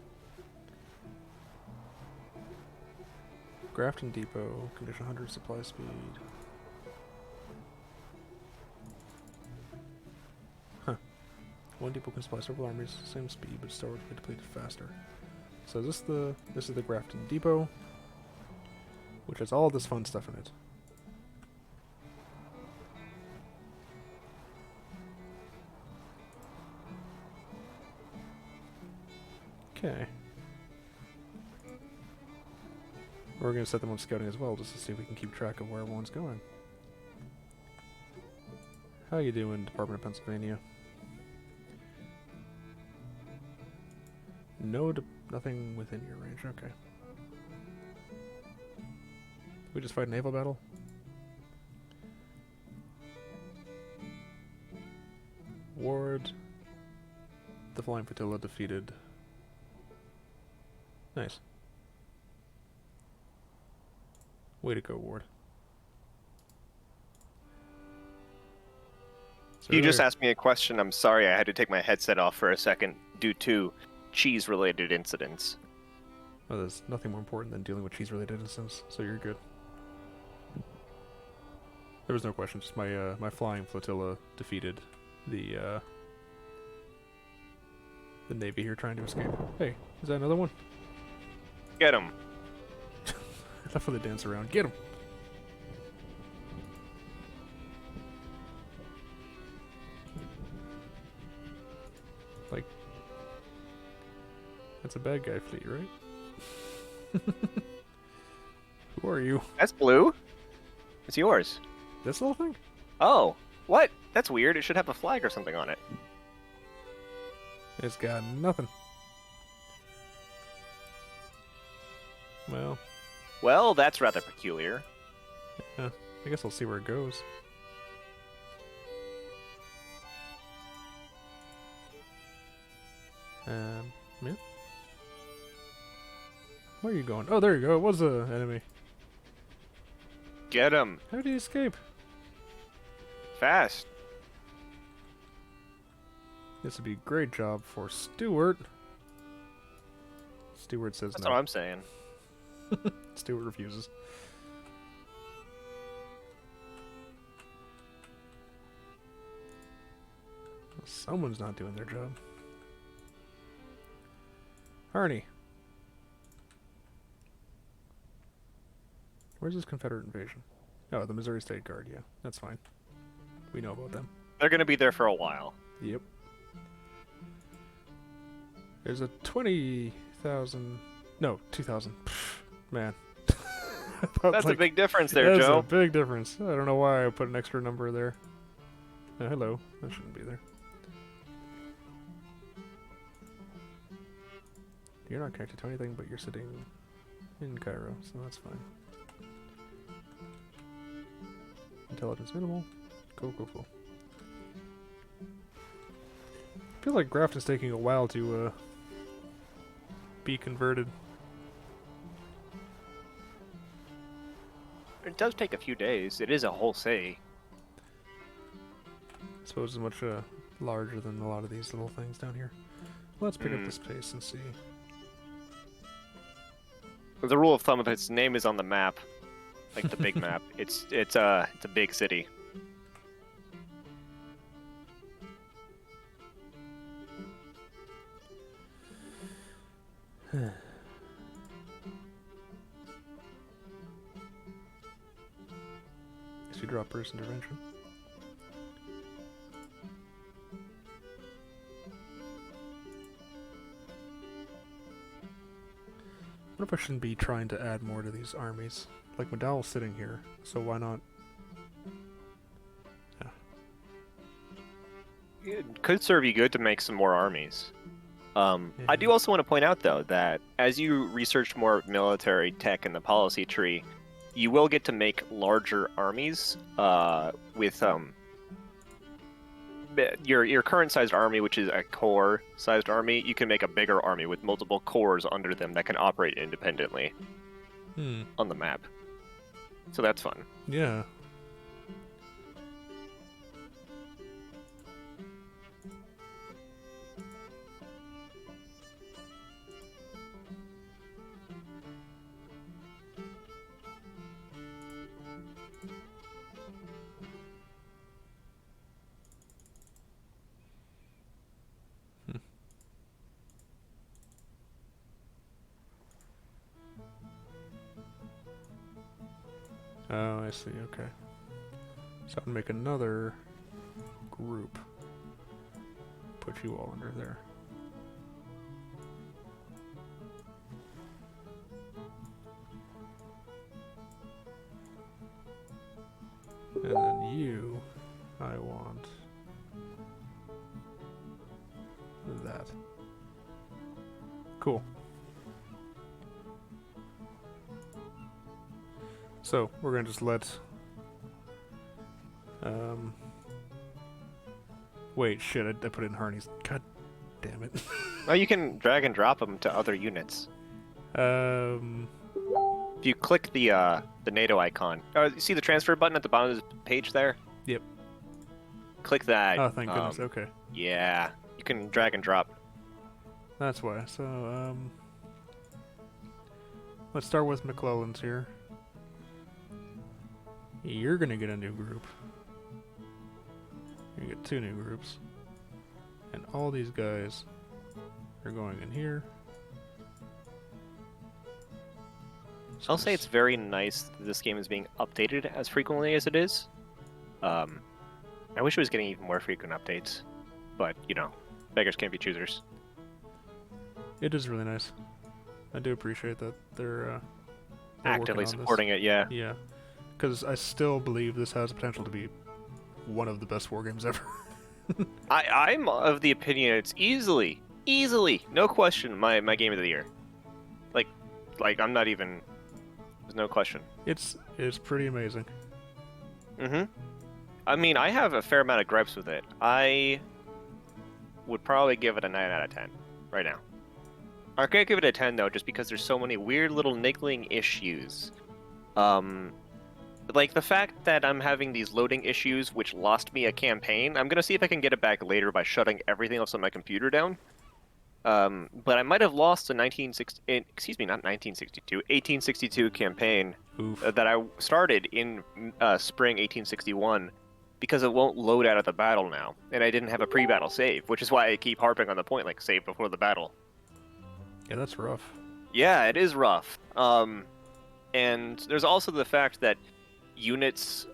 S2: Grafton Depot, condition 100, supply speed. Huh. One depot can supply several armies, same speed, but storage will be depleted faster. So this is the Grafton Depot, which has all this fun stuff in it. Okay. We're going to set them on scouting as well, just to see if we can keep track of where everyone's going. How you doing, Department of Pennsylvania? Nothing within your range, okay. We just fight a naval battle? Ward. The Flying Flotilla defeated. Nice. Way to go, Ward. So
S3: You just asked me a question. I'm sorry, I had to take my headset off for a second due to cheese-related incidents.
S2: Oh, there's nothing more important than dealing with cheese-related incidents, so you're good. There was no question, just my flying flotilla defeated the Navy here trying to escape. Hey, is that another one?
S3: Get him.
S2: Enough of the dance around. Get him! Like, that's a bad guy fleet, right? Who are you?
S3: That's blue. It's yours.
S2: This little thing?
S3: Oh, what? That's weird. It should have a flag or something on it.
S2: It's got nothing. Well,
S1: Well, that's rather peculiar.
S2: I guess I'll see where it goes. Yeah. Where are you going? Oh, there you go. It was an enemy.
S1: Get him.
S2: How did he escape?
S1: Fast.
S2: This would be a great job for Stuart. Stuart says
S1: That's
S2: no.
S1: what I'm saying.
S2: Stuart refuses. Someone's not doing their job. Arnie. Where's this Confederate invasion? Oh, the Missouri State Guard, yeah. That's fine. We know about them.
S1: They're going to be there for a while.
S2: Yep. There's a 20,000... No, 2,000. Man.
S1: That's a big difference there,
S2: That's
S1: Joe.
S2: a big difference. I don't know why I put an extra number there. Oh, hello. That shouldn't be there. You're not connected to anything, but you're sitting in Cairo, so that's fine. Intelligence minimal. Cool. I feel like Graft is taking a while to be converted.
S1: It does take a few days. It is a whole city.
S2: I suppose it's much larger than a lot of these little things down here. Let's pick up this pace and see.
S1: The rule of thumb, if its name is on the map, like the big map, it's a big city.
S2: Guess you drop burst intervention. What if I shouldn't be trying to add more to these armies? Like, McDowell's sitting here, so why not? Yeah.
S1: It could serve you good to make some more armies. I do also want to point out, though, that as you research more military tech in the policy tree, you will get to make larger armies with your current sized army, which is a core sized army. You can make a bigger army with multiple cores under them that can operate independently on the map. So that's fun.
S2: Yeah. Oh, I see, okay. So I'll make another group. Put you all under there. And then you, I want that. Cool. So, we're gonna just let... Wait, shit, I put it in Harney's. God damn it.
S1: Oh, you can drag and drop them to other units. If you click the NATO icon, you see the transfer button at the bottom of the page there?
S2: Yep.
S1: Click that.
S2: Oh, thank goodness, okay.
S1: Yeah, you can drag and drop.
S2: That's why. So, let's start with McClellan's here. You're gonna get a new group. You get 2 new groups. And all these guys are going in here. So
S1: I'll say it's very nice that this game is being updated as frequently as it is. I wish it was getting even more frequent updates. But, you know, beggars can't be choosers.
S2: It is really nice. I do appreciate that they're
S1: Actively
S2: working on
S1: supporting it, yeah.
S2: Yeah. Because I still believe this has potential to be one of the best wargames ever.
S1: I'm of the opinion it's easily, no question, my game of the year. Like I'm not even There's no question.
S2: It's pretty amazing.
S1: Mm-hmm. I mean, I have a fair amount of gripes with it. I would probably give it a 9 out of 10 right now. I can't give it a 10 though, just because there's so many weird little niggling issues. Like the fact that I'm having these loading issues, which lost me a campaign. I'm gonna see if I can get it back later by shutting everything else on my computer down. But I might have lost a 1862 campaign that I started in spring 1861 because it won't load out of the battle now, and I didn't have a pre-battle save, which is why I keep harping on the point, like, save before the battle.
S2: Yeah, that's rough.
S1: Yeah, it is rough. And there's also the fact that units,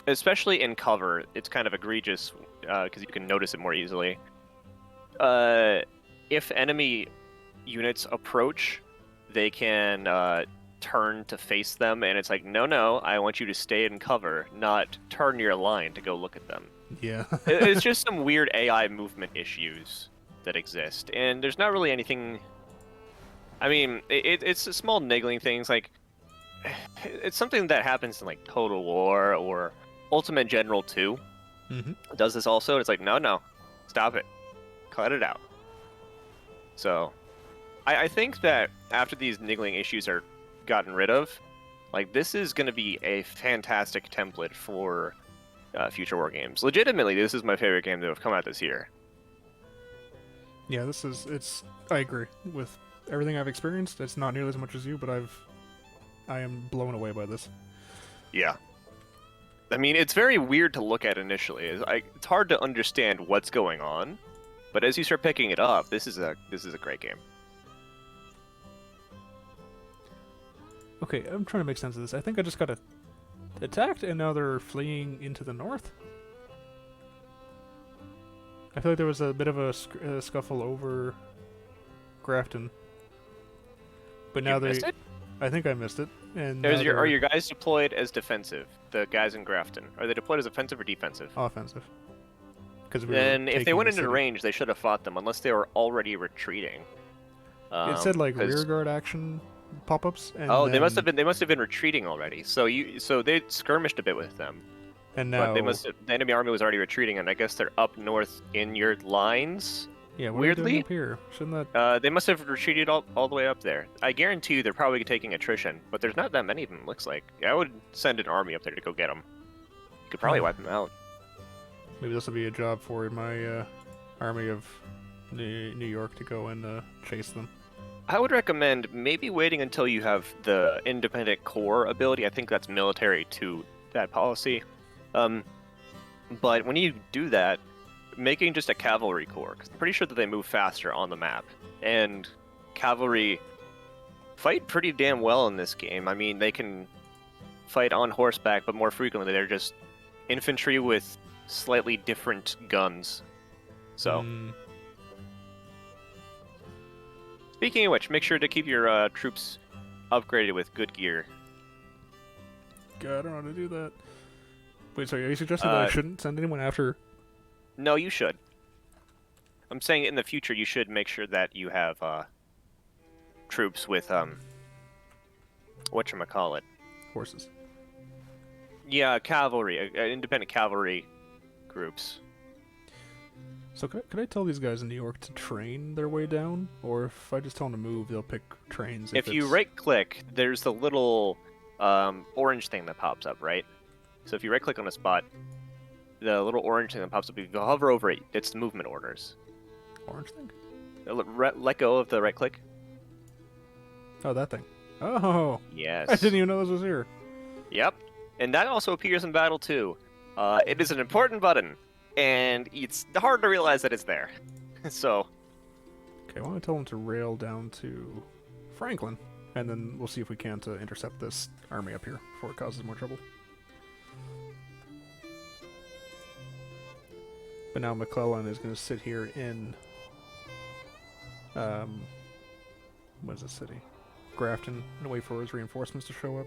S1: especially in cover, it's kind of egregious because you can notice it more easily. If enemy units approach, they can turn to face them, and it's like, no, I want you to stay in cover, not turn your line to go look at them.
S2: Yeah.
S1: It's just some weird AI movement issues that exist, and there's not really anything. I mean, it's small niggling things, like it's something that happens in like Total War or Ultimate General 2.
S2: Mm-hmm.
S1: Does this also? It's like, no, stop it, cut it out. So, I think that after these niggling issues are gotten rid of, like, this is going to be a fantastic template for future war games. Legitimately, this is my favorite game to have come out this year.
S2: Yeah, I agree with everything I've experienced. It's not nearly as much as you, but I am blown away by this.
S1: Yeah. I mean, it's very weird to look at initially. It's hard to understand what's going on, but as you start picking it up, this is a great game.
S2: Okay, I'm trying to make sense of this. I think I just got attacked, and now they're fleeing into the north. I feel like there was a bit of a scuffle over Grafton, but now
S1: missed it?
S2: I think I missed it. And
S1: Are your guys deployed as defensive? The guys in Grafton, are they deployed as offensive or defensive?
S2: Offensive.
S1: Then if they went into range, they should have fought them, unless they were already retreating.
S2: It said like rearguard action pop-ups.
S1: Oh, they must have been retreating already. So they skirmished a bit with them.
S2: And now
S1: the enemy army was already retreating, and I guess they're up north in your lines.
S2: Yeah, what
S1: weirdly,
S2: are you doing up here? Shouldn't that?
S1: They must have retreated all the way up there. I guarantee you they're probably taking attrition, but there's not that many of them. Looks like I would send an army up there to go get them. You could probably wipe them out.
S2: Maybe this will be a job for my army of New York to go and chase them.
S1: I would recommend maybe waiting until you have the independent core ability. I think that's military to that policy. But when you do that, making just a cavalry corps, 'cause I'm pretty sure that they move faster on the map, and cavalry fight pretty damn well in this game. I mean, they can fight on horseback, but more frequently they're just infantry with slightly different guns. So, Speaking of which, make sure to keep your troops upgraded with good gear.
S2: God, I don't know how to do that. Wait, sorry, are you suggesting that I shouldn't send anyone after?
S1: No, you should. I'm saying in the future you should make sure that you have troops with whatchamacallit?
S2: Horses.
S1: Yeah, cavalry, independent cavalry groups.
S2: So could I tell these guys in New York to train their way down? Or if I just tell them to move, they'll pick trains?
S1: If you right-click, there's the little orange thing that pops up, right? So if you right-click on a spot, the little orange thing that pops up, if you hover over it, it's the movement orders.
S2: Orange thing?
S1: Let go of the right-click.
S2: Oh, that thing. Oh!
S1: Yes.
S2: I didn't even know this was here.
S1: Yep. And that also appears in battle too. It is an important button, and it's hard to realize that it's there. So.
S2: Okay, I want to tell them to rail down to Franklin, and then we'll see if we can to intercept this army up here before it causes more trouble. But now McClellan is going to sit here in, what is this city? Grafton, and wait for his reinforcements to show up.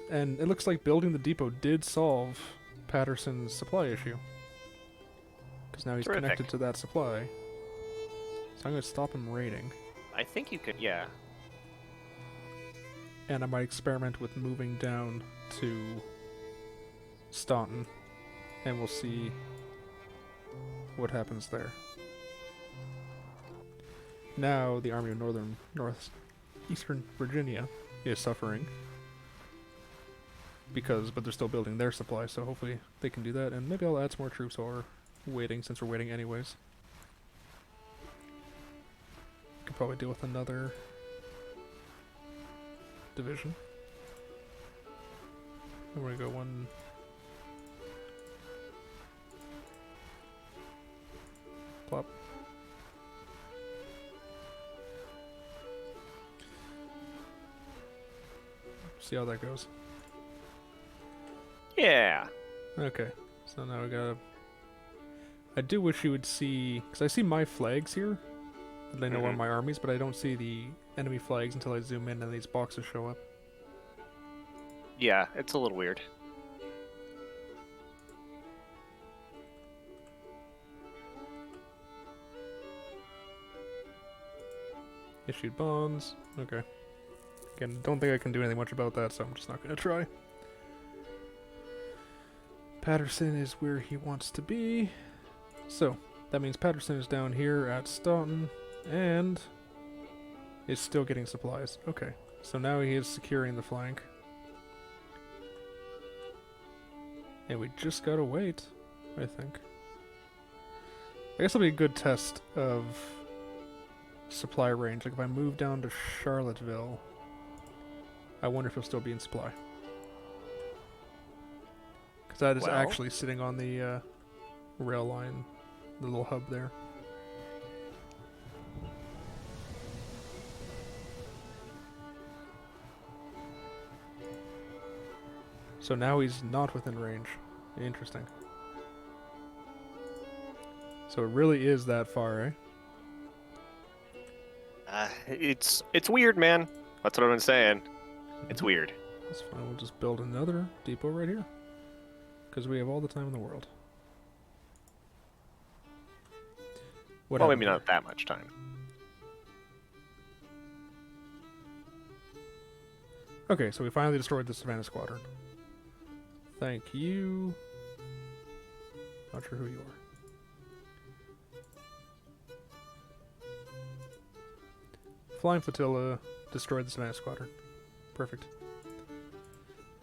S2: And it looks like building the depot did solve Patterson's supply issue. Because now he's connected to that supply. So I'm going to stop him raiding.
S1: I think you could, yeah.
S2: And I might experiment with moving down to Staunton, and we'll see what happens there. Now the Army of Northeastern Virginia is suffering but they're still building their supply, so hopefully they can do that, and maybe I'll add some more troops while we're waiting, since we're waiting anyways. Could probably deal with another division. And we're gonna go one. Plop. See how that goes.
S1: Yeah.
S2: Okay, so now we gotta... I do wish you would see... Because I see my flags here, and I know where my armies, but I don't see the enemy flags until I zoom in and these boxes show up.
S1: Yeah, it's a little weird.
S2: Issued bonds. Okay. Again, don't think I can do anything much about that, so I'm just not gonna try. Patterson is where he wants to be. So, that means Patterson is down here at Staunton, and is still getting supplies. Okay, so now he is securing the flank. And we just gotta wait, I think. I guess it'll be a good test of supply range. Like if I move down to Charlottesville, I wonder if he'll still be in supply. Because that is actually sitting on the rail line, the little hub there. So now he's not within range. Interesting. So it really is that far, eh?
S1: It's weird, man. That's what I've been saying. It's weird.
S2: That's fine. We'll just build another depot right here. Because we have all the time in the world.
S1: Well, maybe not that much time.
S2: Okay, so we finally destroyed the Savannah Squadron. Thank you. Not sure who you are. Flying Flotilla destroyed the Savannah Squadron. Perfect.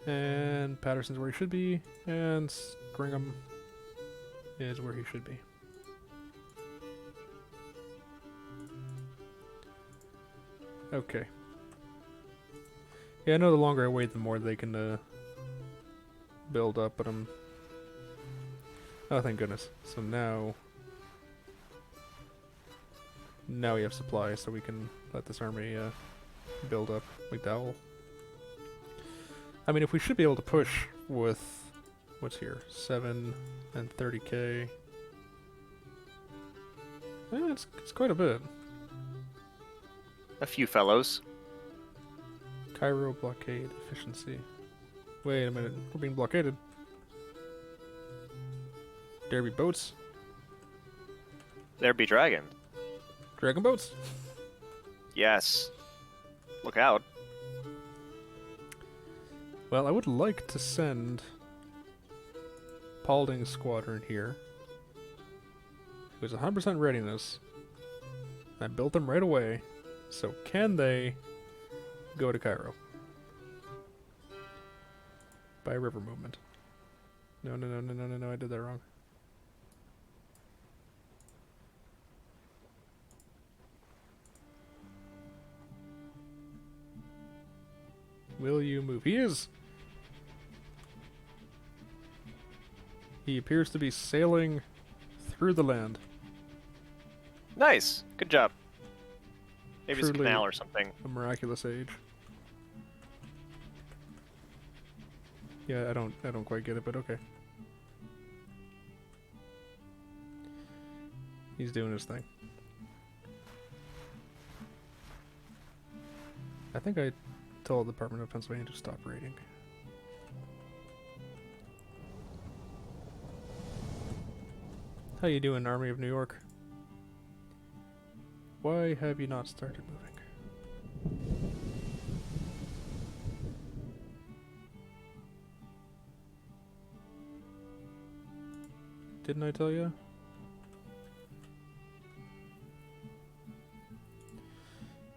S2: And Patterson's where he should be, and Stringham is where he should be. Okay. Yeah, I know the longer I wait, the more they can build up, but I'm... Oh, thank goodness. So now we have supplies, so we can let this army build up like that. I mean, if we should be able to push with... What's here? 7 and 30k. Yeah, it's quite a bit.
S1: A few fellows.
S2: Cairo blockade efficiency. Wait a minute, we're being blockaded. There be boats.
S1: There be dragon.
S2: Dragon boats.
S1: Yes. Look out.
S2: Well, I would like to send Paulding's squadron here. It was 100% readiness. I built them right away. So can they go to Cairo? By river movement. No, I did that wrong. Will you move? He is! He appears to be sailing through the land.
S1: Nice. Good job. Maybe it's a
S2: Truly
S1: canal or something.
S2: A miraculous age. Yeah, I don't quite get it, but okay. He's doing his thing. I think I told the Department of Pennsylvania to stop raiding. How you doing, Army of New York? Why have you not started moving? Didn't I tell you?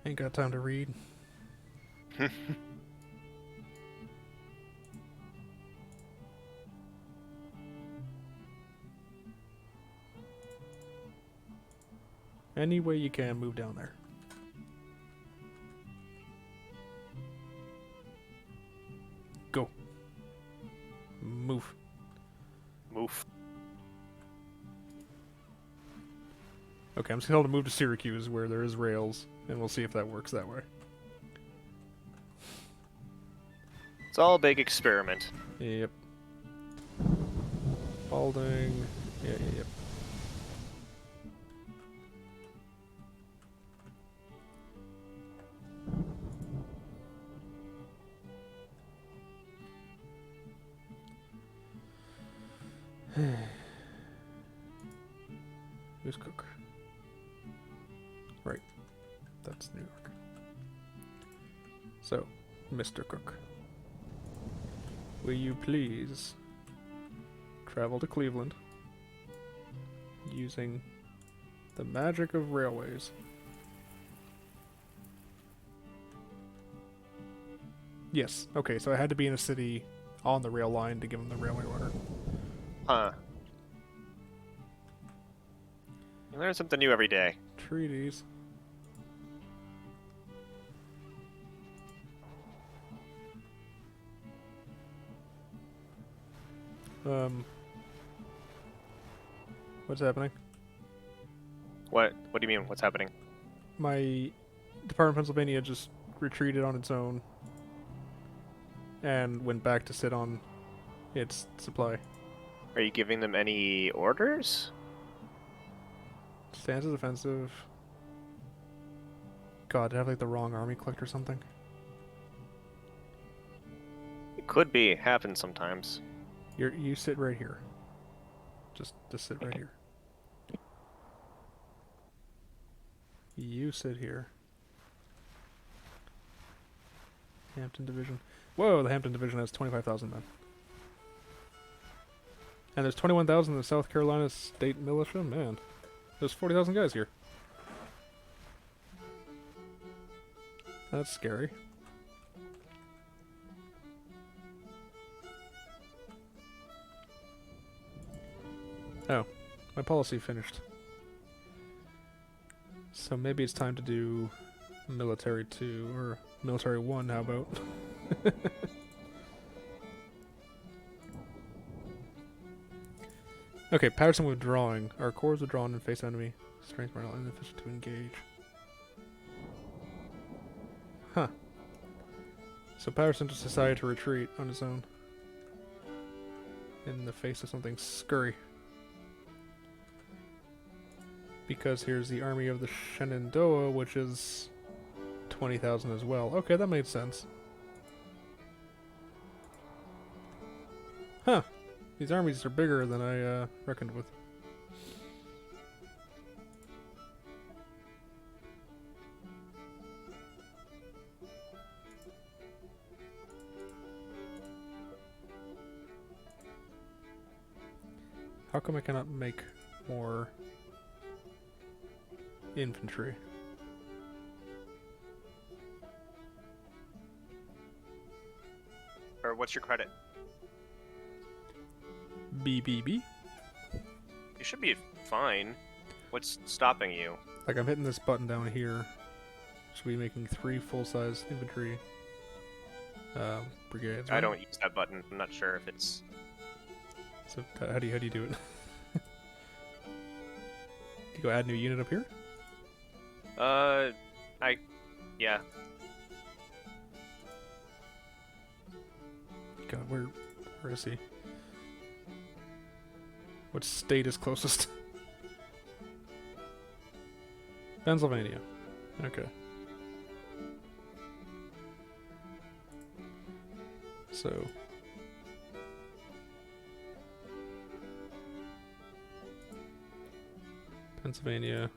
S2: Ain't got time to read. Any way you can, move down there. Go. Move.
S1: Move.
S2: Okay, I'm just going to move to Syracuse where there is rails, and we'll see if that works that way.
S1: It's all a big experiment.
S2: Yep. Balding. Yep. Who's Cook? Right. That's New York. So, Mr. Cook, will you please travel to Cleveland using the magic of railways? Yes. Okay, so I had to be in a city on the rail line to give him the railway order.
S1: Huh. You learn something new every day.
S2: Treaties. What's happening?
S1: What do you mean? What's happening?
S2: My Department of Pennsylvania just retreated on its own and went back to sit on its supply.
S1: Are you giving them any orders?
S2: Stance is offensive. God, did I have like the wrong army clicked or something?
S1: It could be. Happens sometimes.
S2: You sit right here. Just sit right here. You sit here. Hampton Division. Whoa, the Hampton Division has 25,000 men. And there's 21,000 in the South Carolina State Militia? Man, there's 40,000 guys here. That's scary. Oh, my policy finished. So maybe it's time to do military 2, or military 1, how about? Okay, Patterson withdrawing. Our corps withdrawn and face enemy. Strength morale inefficient to engage. Huh. So Patterson just decided to retreat on his own. In the face of something scurry. Because here's the army of the Shenandoah, which is 20,000 as well. Okay, that made sense. Huh. These armies are bigger than I reckoned with. How come I cannot make more infantry?
S1: Or what's your credit?
S2: BBB?
S1: You should be fine. What's stopping you?
S2: Like, I'm hitting this button down here. Should be making 3 full-size infantry brigades.
S1: I don't use that button. I'm not sure if it's...
S2: So how do you do it? Do you go add new unit up here?
S1: Yeah.
S2: God, where is he? What state is closest? Pennsylvania. Okay. So... Pennsylvania.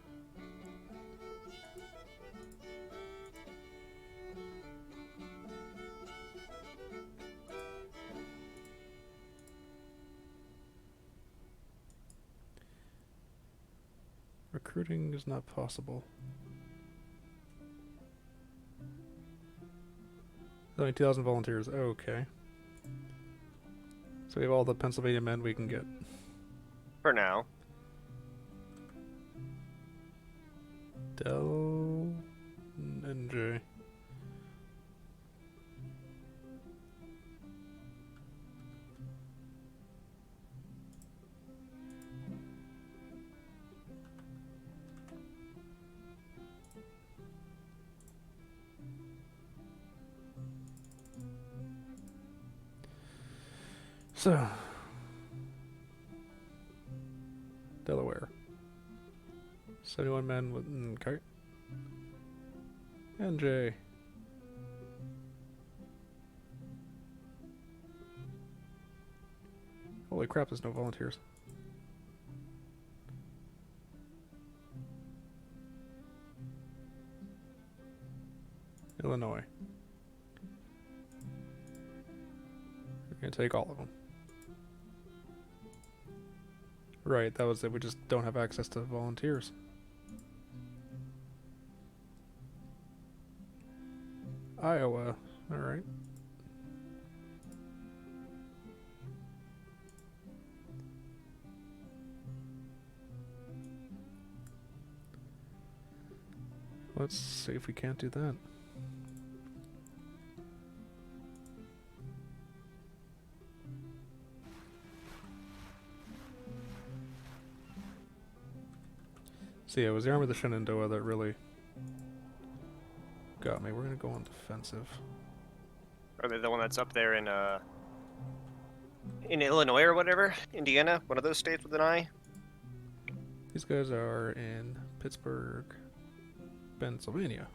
S2: Recruiting is not possible. Only 2,000 volunteers. Okay. So we have all the Pennsylvania men we can get.
S3: For now.
S2: Del... NJ. So, Delaware. 71 men with okay. NJ. Holy crap, there's no volunteers. Illinois. We're gonna take all of them. Right, that was it. We just don't have access to volunteers. Iowa. Alright. Let's see if we can't do that. So yeah, it was the Army of the Shenandoah that really got me. We're gonna go on defensive.
S3: Are they the one that's up there in Illinois or whatever? Indiana? One of those states with an I?
S2: These guys are in Pittsburgh, Pennsylvania.